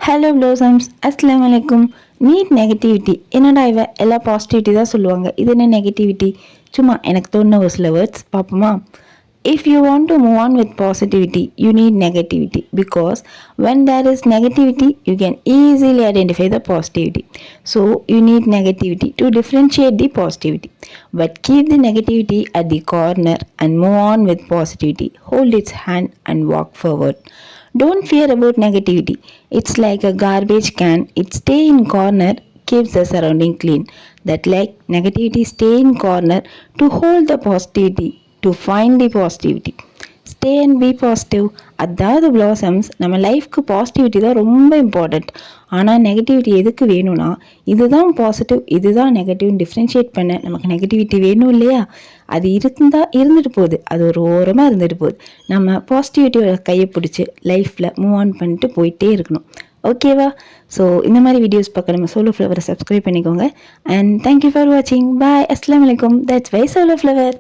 Hello ப்ளோசம்ஸ், அஸ்ஸலாமு அலைக்கும். NEET negativity என்னடா இவ எல்லாம் பாசிட்டிவிட்டி தான் சொல்லுவாங்க, இது என்ன நெகட்டிவிட்டி? சும்மா எனக்கு தோணுன ஒரு சில வேர்ட்ஸ் பார்ப்போமா? If you want to move on with positivity you need negativity, because when there is negativity you can easily identify the positivity. So you need negativity to differentiate the positivity, but keep the negativity at the corner and move on with positivity. Hold its hand and walk forward. Don't fear about negativity. It's like a garbage can. It stay in corner, keeps the surrounding clean. That like negativity stay in corner to hold the positivity, to find the positivity. Stay and be positive. அதாவது blossoms, நம்ம லைஃப்க்கு positivity தான் ரொம்ப important. ஆனால் negativity எதுக்கு வேணும்னா, இதுதான் positive இதுதான் நெகட்டிவ்னு டிஃப்ரென்ஷியேட் பண்ண நமக்கு நெகட்டிவிட்டி வேணும் இல்லையா? அது இருந்துட்டு போகுது, அது ஒரு ஓரமாக இருந்துட்டு போகுது. நம்ம பாசிட்டிவிட்டியோட கையை பிடிச்சி லைஃப்பில் மூவ் ஆன் பண்ணிட்டு போயிட்டே இருக்கணும். ஓகேவா? ஸோ இந்த மாதிரி வீடியோஸ் பார்க்க நம்ம சோலோ ஃப்ளவரை சப்ஸ்கிரைப் பண்ணிக்கோங்க. அண்ட் தேங்க்யூ ஃபார் வாட்சிங். பாய். அஸ்ஸலாமு அலைக்கும். That's why solo flower.